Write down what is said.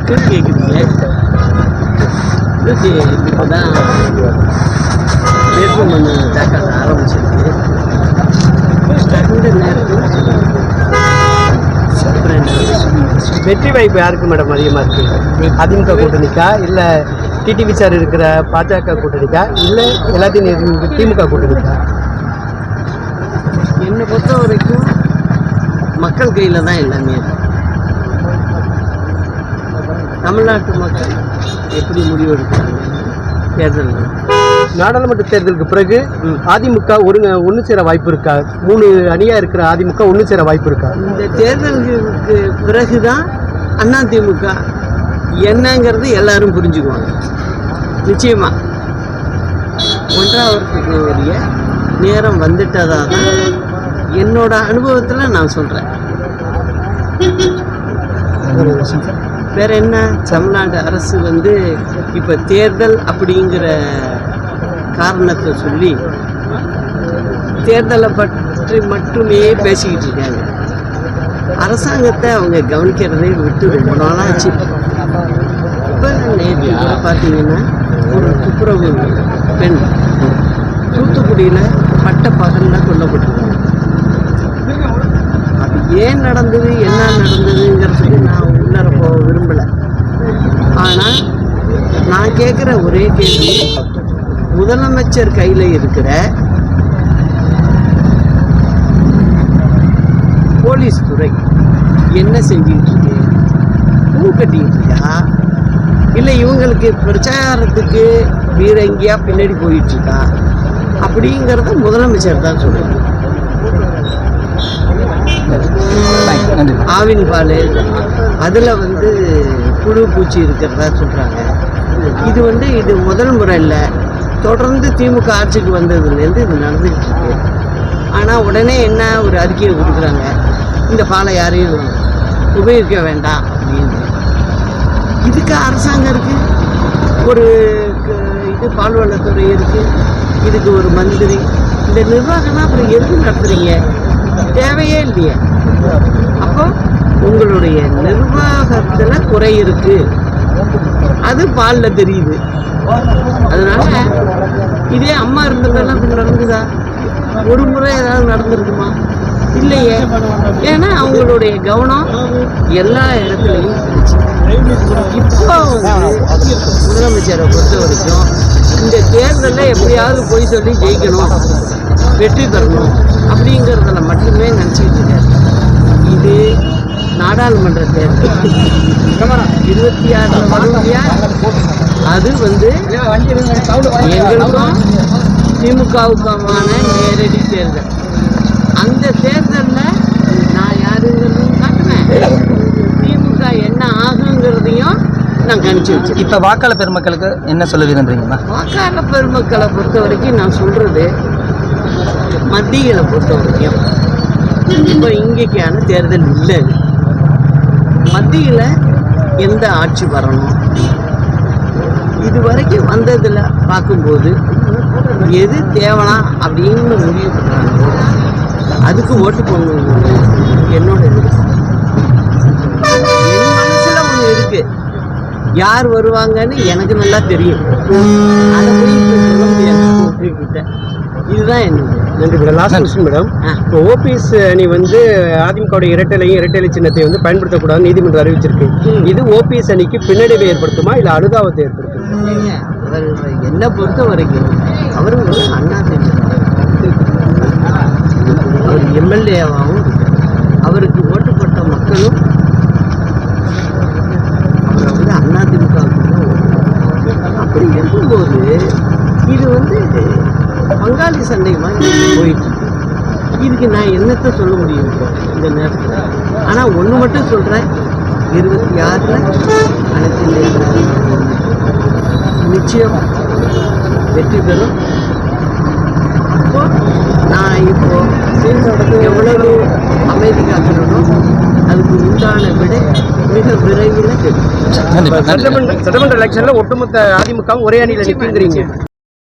கேட்குறீங்க. இப்போ தான் வேட்புமனு தாக்கல் ஆரம்பிச்சிருக்கு. அந்த நேரத்தில் வெற்றி வாய்ப்பு யாருக்கு மேடம் அதிகமாக இருக்குது? அதிமுக கூட்டணிக்கா, இல்லை டிடிவி சார் இருக்கிற பாஜக கூட்டணிக்கா, இல்லை எல்லாத்தையும் திமுக கூட்டணிக்கா? என்னை பொறுத்த வரைக்கும் மக்கள் கையில் தான் எல்லாமே. தமிழ்நாட்டு மக்கள் எப்படி முடிவெடுக்கிறாங்க தேர்தல். நாடாளுமன்ற தேர்தலுக்கு பிறகு அதிமுக ஒன்று சேர வாய்ப்பு இருக்கா? 3 அணியாக இருக்கிற அதிமுக ஒன்று சேர வாய்ப்பு இருக்கா? இந்த தேர்தலுக்கு பிறகு தான் அதிமுக என்னங்கிறது எல்லாரும் புரிஞ்சுக்குவாங்க. நிச்சயமாக ஒன்றாவதுக்கு நேரம் வந்துட்டதாக தான் என்னோட அனுபவத்தில் நான் சொல்கிறேன். வேற என்ன, தமிழ்நாடு அரசு இப்போ தேர்தல் அப்படிங்கிற காரணத்தை சொல்லி தேர்தலை பற்றி மட்டுமே பேசிக்கிட்டு இருக்காங்க. அரசாங்கத்தை அவங்க கவனிக்கிறதே விட்டு ரொம்ப நாளாச்சு. இப்போ நேற்று பார்த்தீங்கன்னா ஒரு துப்புரவு பெண் தூத்துக்குடியில் பட்ட பகலில் கொல்லப்பட்டிருக்காங்க. அது ஏன் நடந்தது, என்ன நடந்ததுங்கிறதுக்கு நான் உள்ளர போக விரும்பலை. ஆனால் நான் கேட்குற ஒரே கேள்வி, முதலமைச்சர் கையில் இருக்கிற போலீஸ் துறை என்ன செஞ்சுக்கிட்டு இருக்கு? பூ கட்டிக்கிட்டு இருக்கா, இல்லை இவங்களுக்கு பிரச்சாரத்துக்கு வேற எங்கேயா பின்னாடி போயிட்டுருக்கா? அப்படிங்கிறத முதலமைச்சர் தான் சொல்லுங்க. ஆவின் பால் அதில் புழு பூச்சி இருக்கிறதா சொல்கிறாங்க. இது முதல் முறை இல்லை, தொடர்ந்து திமுக ஆட்சிக்கு வந்ததுலேருந்து இது நடந்துகிட்டு இருக்கு. ஆனால் உடனே என்ன ஒரு அறிக்கையை கொடுக்குறாங்க, இந்த பாலை யாரையும் உபயோகிக்க வேண்டாம் அப்படின்னு. இதுக்கு அரசாங்கம் இருக்குது, ஒரு பால்வளத்துறை இருக்குது, இதுக்கு ஒரு மந்திரி. இந்த நிர்வாகம்னா அப்புறம் எதுக்கு நடத்துகிறீங்க? தேவையே இல்லையே. அப்போ உங்களுடைய நிர்வாகத்தில் குறை இருக்குது, அது பாலில் தெரியுது. அதனால இதே அம்மா இருந்ததெல்லாம் இப்படி நடந்துதா? ஒரு முறை ஏதாவது நடந்திருக்குமா? இல்லையே. ஏன்னா அவங்களுடைய கவனம் எல்லா இடத்துலையும் இருந்துச்சு. இப்போ முதலமைச்சரை பொறுத்த வரைக்கும் இந்த தேர்தலில் எப்படியாவது போய் சொல்லி ஜெயிக்கணும், வெற்றி பெறணும் அப்படிங்கிறதுல மட்டுமே நினச்சிக்கிட்டு இருக்காரு. இது நாடாளுமன்ற தேர்தல் 26 வருவியா, அது எங்களுக்கும் திமுகவுக்குமான நேரடி தேர்தல். அந்த தேர்தலில் நான் யாருங்கிறதையும் காட்டுவேன், திமுக என்ன ஆகுங்கிறதையும் நான் கணிச்சு வச்சேன். இப்போ வாக்காளர் பெருமக்களுக்கு என்ன சொல்ல விரும்புறீங்களா? வாக்காளர் பெருமக்களை பொறுத்த வரைக்கும் நான் சொல்கிறது, மத்தியில் பொறுத்த வரைக்கும் இப்போ இங்கேக்கான தேர்தல் இல்லை. மத்தியில் எந்த ஆட்சி வரணும், இது வரைக்கும் வந்ததில் பார்க்கும்போது எது தேவனா அப்படின்னு முடிவு பண்ணுறாங்க, அதுக்கு ஓட்டு போடணும். என்னோட என் மனசில் ஒன்று இருக்குது, யார் வருவாங்கன்னு எனக்கு நல்லா தெரியும். அதை போய் சொல்ல முடியாது கிட்ட. இதுதான் என்னது. நன்றி மேடம். லாஸ்ட் கொஸ்டின் மேடம், இப்போ ஓபிஎஸ் அணி அதிமுகவுடைய இரட்டை சின்னத்தை பயன்படுத்தக்கூடாதுன்னு நீதிமன்றம் அறிவிச்சிருக்கு. இது ஓபிஎஸ் அணிக்கு பின்னடைவை ஏற்படுத்துமா, இல்லை அனுதாபத்தை ஏற்படுத்துமா? அவர் என்னை பொறுத்த வரைக்கும் அவர் அவர் எம்எல்ஏவாகவும் அவருக்கு ஓட்டுப்பட்ட மக்களும் அவர் அதிமுகவுக்கு. அப்படி இருக்கும்போது இது பங்காளி சண்டை மாதிரி போயிட்டு இருக்கு. இதுக்கு நான் என்னத்தை சொல்ல முடியும் இந்த நேரத்தில்? ஆனால் ஒன்று மட்டும் சொல்கிறேன், 26 அனைத்து நிச்சயம் வெற்றி பெறும். அப்போ நான் எவ்வளவு அமைதி காக்கணும், அதுக்கு உண்டான விட மிக விரைவில் கிடைக்கும். சட்டமன்ற எலெக்ஷன்ல ஒட்டுமொத்த அதிமுக ஒரே அணியில் நிற்கிறீங்க.